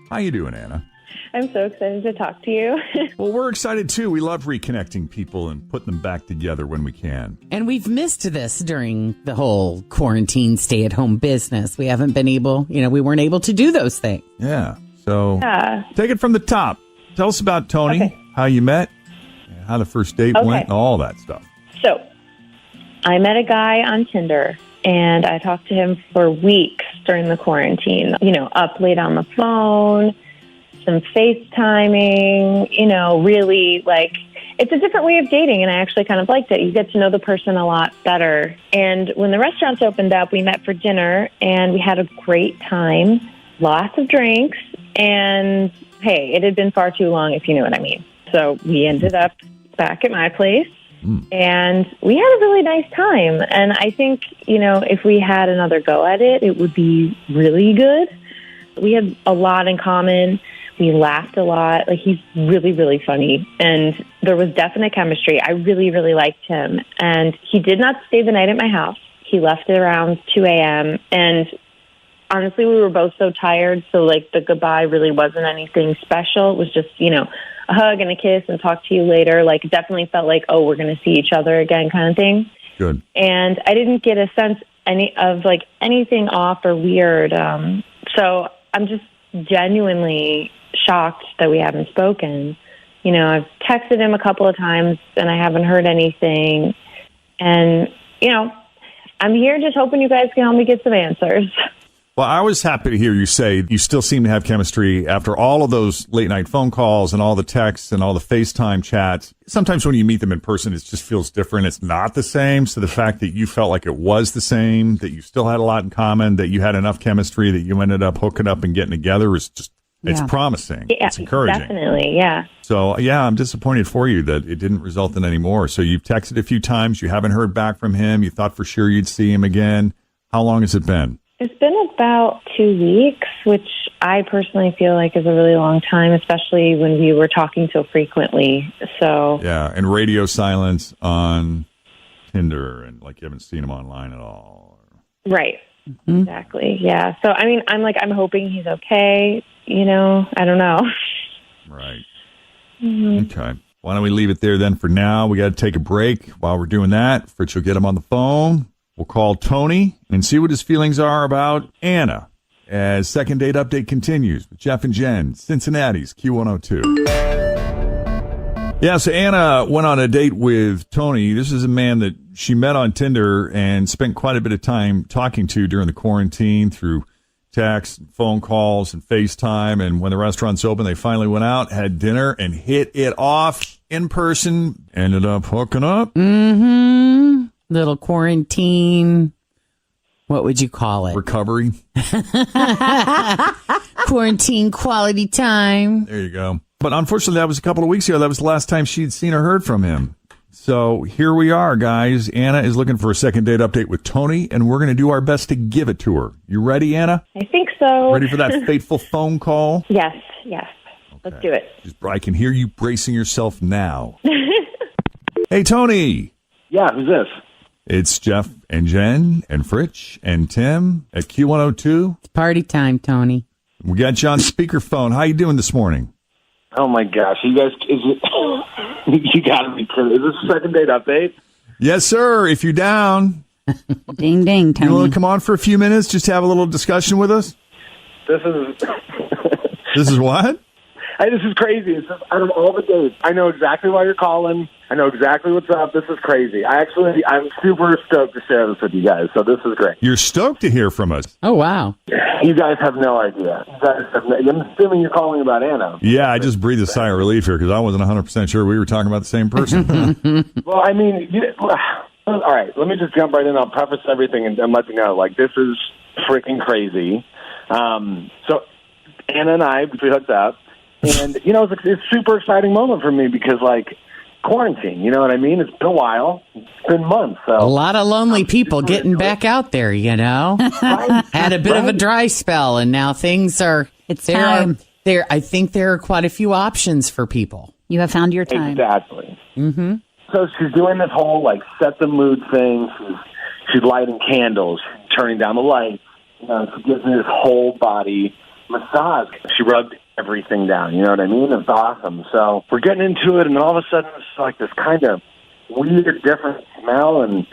How you doing, Anna? I'm so excited to talk to you. Well, we're excited, too. We love reconnecting people and putting them back together when we can. And we've missed this during the whole quarantine stay-at-home business. We haven't been able, we weren't able to do those things. Yeah. So take it from the top. Tell us about Tony, how you met, how the first date went, and all that stuff. So I met a guy on Tinder, and I talked to him for weeks during the quarantine. Up late on the phone, some FaceTiming, really it's a different way of dating, and I actually kind of liked it. You get to know the person a lot better. And when the restaurants opened up, we met for dinner, and we had a great time, lots of drinks, and hey, it had been far too long, if you know what I mean. So we ended up back at my place, and we had a really nice time. And I think, if we had another go at it, it would be really good. We had a lot in common. We laughed a lot. He's really, really funny. And there was definite chemistry. I really, really liked him. And he did not stay the night at my house. He left at around 2 a.m. And honestly, we were both so tired. So, the goodbye really wasn't anything special. It was just, a hug and a kiss and talk to you later. It definitely felt like, oh, we're going to see each other again kind of thing. Good. And I didn't get a sense anything off or weird. So I'm just genuinely shocked that we haven't spoken. I've texted him a couple of times and I haven't heard anything. And, I'm here just hoping you guys can help me get some answers. Well, I was happy to hear you say you still seem to have chemistry after all of those late night phone calls and all the texts and all the FaceTime chats. Sometimes when you meet them in person, it just feels different. It's not the same. So the fact that you felt like it was the same, that you still had a lot in common, that you had enough chemistry, that you ended up hooking up and getting together is just, it's promising. Yeah, it's encouraging. Definitely, yeah. So, I'm disappointed for you that it didn't result in any more. So you've texted a few times. You haven't heard back from him. You thought for sure you'd see him again. How long has it been? It's been about 2 weeks, which I personally feel like is a really long time, especially when we were talking so frequently. So yeah, and radio silence on Tinder, and you haven't seen him online at all. Right. Mm-hmm. Exactly. Yeah. So I'm hoping he's okay. I don't know. Right. Mm-hmm. Okay. Why don't we leave it there then for now? We got to take a break. While we're doing that, Fritz will get him on the phone. We'll call Tony and see what his feelings are about Anna as Second Date Update continues with Jeff and Jen, Cincinnati's Q102. Yeah, so Anna went on a date with Tony. This is a man that she met on Tinder and spent quite a bit of time talking to during the quarantine through text, phone calls, and FaceTime. And when the restaurants opened, they finally went out, had dinner, and hit it off in person. Ended up hooking up. Mm-hmm. Little quarantine, what would you call it? Recovery. Quarantine quality time. There you go. But unfortunately, that was a couple of weeks ago. That was the last time she'd seen or heard from him. So here we are, guys. Anna is looking for a second date update with Tony, and we're going to do our best to give it to her. You ready, Anna? I think so. Ready for that fateful phone call? Yes. Okay. Let's do it. I can hear you bracing yourself now. Hey, Tony. Yeah, who's this? It's Jeff and Jen and Fritch and Tim at Q102. It's party time, Tony. We got you on speakerphone. How you doing this morning? Oh my gosh, you guys! You gotta be kidding! Is this a second date update? Yes, sir. If you're down, ding ding, Tony. You want to come on for a few minutes, just to have a little discussion with us? This is This is what? This is crazy. It's just, out of all the dates, I know exactly why you're calling. I know exactly what's up. This is crazy. I'm super stoked to share this with you guys. So this is great. You're stoked to hear from us. Oh, wow. You guys have no idea. I'm assuming you're calling about Anna. Yeah, I just breathed a sigh of relief here because I wasn't 100% sure we were talking about the same person. Well, all right. Let me just jump right in. I'll preface everything and let you know, this is freaking crazy. So Anna and I, we hooked up. And, it's a super exciting moment for me because, quarantine, you know what I mean? It's been a while. It's been months. So. A lot of lonely people getting back out there, Right? Had a bit of a dry spell, and now things are... It's time. I think there are quite a few options for people. You have found your time. Exactly. Mm-hmm. So she's doing this whole, set the mood thing. She's lighting candles, turning down the lights. She gives me this whole body massage. She rubbed everything down, you know what I mean? It's awesome. So we're getting into it, and all of a sudden it's like this kind of weird, different smell, and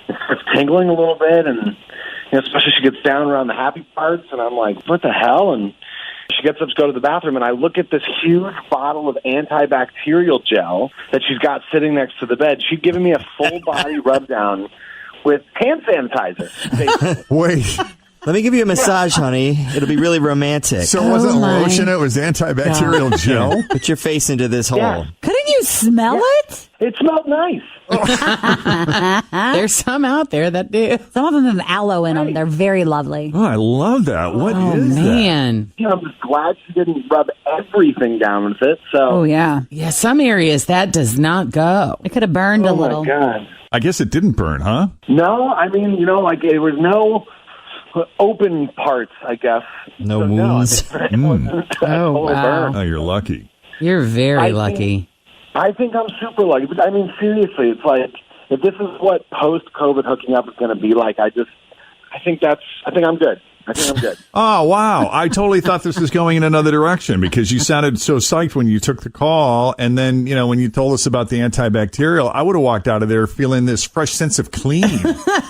it starts tingling a little bit, and especially she gets down around the happy parts, and I'm like, what the hell? And she gets up to go to the bathroom, and I look at this huge bottle of antibacterial gel that she's got sitting next to the bed. She'd given me a full-body rub-down with hand sanitizer, basically. Wait. Let me give you a massage, honey. It'll be really romantic. So it wasn't my lotion, it was antibacterial gel? Put your face into this hole. Yeah. Couldn't you smell it? It smelled nice. There's some out there that do. Some of them have aloe in them. They're very lovely. Oh, I love that. What is that? Man. I'm just glad she didn't rub everything down with it. So, Oh, yeah. Yeah, some areas that does not go. It could have burned a oh my little. God. I guess it didn't burn, huh? No, I mean, like there was no open parts, I guess. No So, wounds. it wasn't a total wow. burn. Oh, you're lucky. You're very I lucky. I think I'm super lucky. But I mean, seriously, it's like if this is what post-COVID hooking up is going to be like, I think I'm good. I think I'm good. Oh, wow. I totally thought this was going in another direction because you sounded so psyched when you took the call. And then, when you told us about the antibacterial, I would have walked out of there feeling this fresh sense of clean.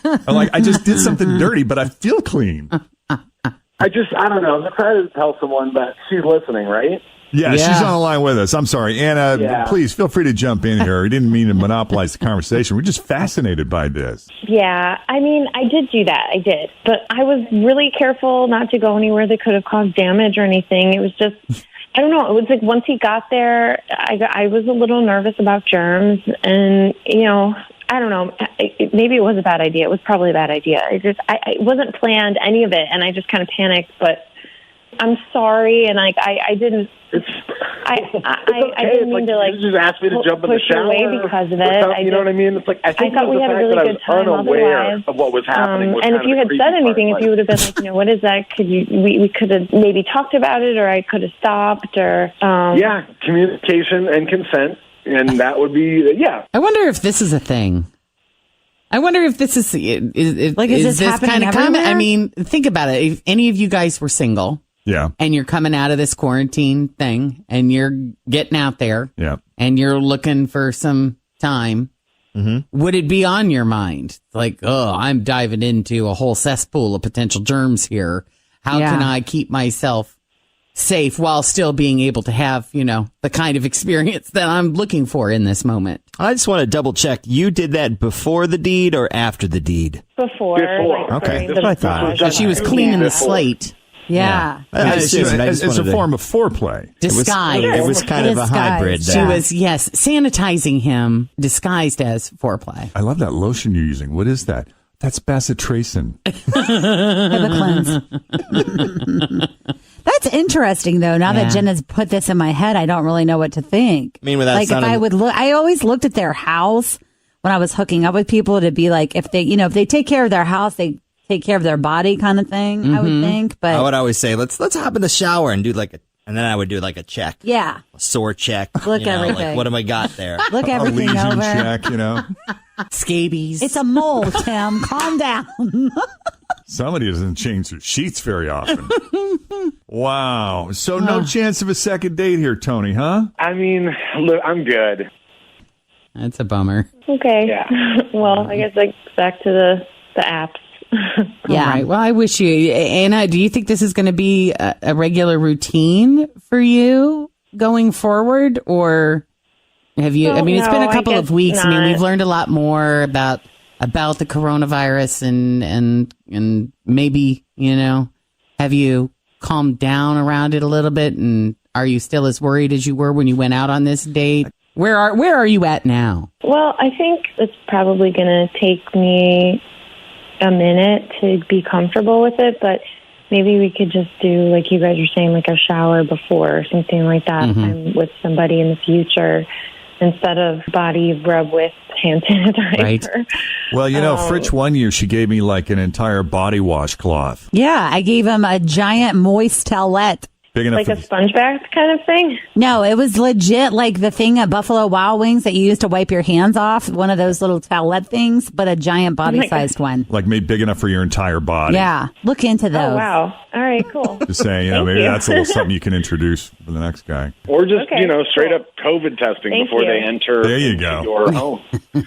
I'm like, I just did something dirty, but I feel clean. I don't know. I'm excited to tell someone, but she's listening, right? Yeah, Yeah. she's on the line with us. I'm sorry. Anna, Yeah. please feel free to jump in here. We didn't mean to monopolize the conversation. We're just fascinated by this. Yeah, I mean, I did do that. I did. But I was really careful not to go anywhere that could have caused damage or anything. It was just, I don't know. It was like once he got there, I was a little nervous about germs. And, I don't know. Maybe it was a bad idea. It was probably a bad idea. It wasn't planned, any of it. And I just kind of panicked. But I'm sorry. And I didn't. I didn't mean to you just asked me to jump in the push you shower away because of or it. something, you know what I mean? It's like I think thought it was we the had a fact really that good I was time unaware otherwise. of what was happening. was And kind if you of had the said creepy anything, part. if you would have been like, what is that? We could have maybe talked about it, or I could have stopped, or yeah, communication and consent, and that would be I wonder if this is a thing. I wonder if this is Like, is this happening kind of common? everywhere? I mean, think about it. If any of you guys were single Yeah. and you're coming out of this quarantine thing and you're getting out there Yeah. and you're looking for some time, would it be on your mind? Like, I'm diving into a whole cesspool of potential germs here. How Yeah. can I keep myself safe while still being able to have, the kind of experience that I'm looking for in this moment? I just want to double check. You did that before the deed or after the deed? before. Before. Like, Okay, during that's the what I thought. massage. So she was cleaning the Before. slate. Yeah. I assumed. I just It's a wanted to- form of foreplay. Disguised. It was kind of a Disguised. hybrid. She there. was, yes, sanitizing him disguised as foreplay. I love that lotion you're using. What is that? That's bacitracin. HIPAA cleanse. That's interesting, though. Now Yeah. that Jen has put this in my head, I don't really know what to think. I mean, without like if sounding- I would look, I always looked at their house when I was hooking up with people to be like, if they take care of their house, they take care of their body, kind of thing. I would think, but I would always say, let's hop in the shower and do and then I would do like a check, yeah, a sore check. Look Like, everything. what have I got there? look A everything lesion over. check, Scabies. It's a mole, Tim. Calm down. Somebody doesn't change their sheets very often. Wow. So no chance of a second date here, Tony, huh? I mean, look, I'm good. That's a bummer. Okay. Yeah. Well, I guess back to the apps. Yeah. All right. Well, I wish you, Anna, do you think this is going to be a regular routine for you going forward? Or have you, I Well, mean, it's been no, a I couple of guess weeks. I mean, not. we've learned a lot more about the coronavirus and maybe, have you calmed down around it a little bit? And are you still as worried as you were when you went out on this date? Where are you at now? Well, I think it's probably going to take me a minute to be comfortable with it, but maybe we could just do, like you guys are saying, like a shower before or something like that if I'm with somebody in the future instead of body rub with hand sanitizer. Right. Well, Fritch, one year she gave me like an entire body washcloth. Yeah, I gave him a giant moist towelette. Big enough Like for a sponge bath kind of thing? No, it was legit like the thing at Buffalo Wild Wings that you used to wipe your hands off, one of those little towelette things, but a giant body-sized one. like made big enough for your entire body. Yeah, look into those. Oh, wow. All right, cool. Just saying, Thank maybe you. that's a little something you can introduce for the next guy. Or just, Okay, straight cool. up COVID testing Thank before you. they enter There you into go. your home.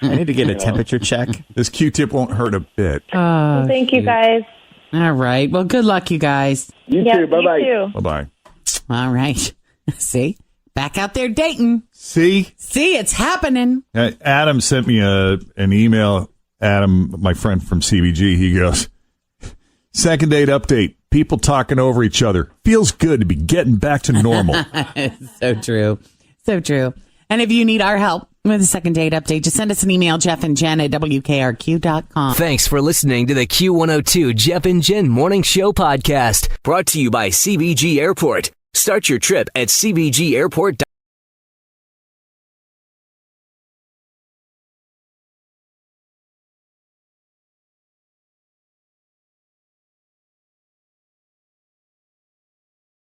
I need to get a temperature check. This Q-tip won't hurt a bit. Well, thank you, guys. All right. Well, good luck, you guys. You Yeah, too. Bye-bye. You too. Bye-bye. All right. See? Back out there dating. See? See, it's happening. Adam sent me an email. Adam, my friend from CBG, he goes, second date update. People talking over each other. Feels good to be getting back to normal. So true. So true. And if you need our help with a second date update, just send us an email, Jeff and Jen at WKRQ.com. Thanks for listening to the Q102 Jeff and Jen Morning Show podcast, brought to you by CBG Airport. Start your trip at CBGAirport.com.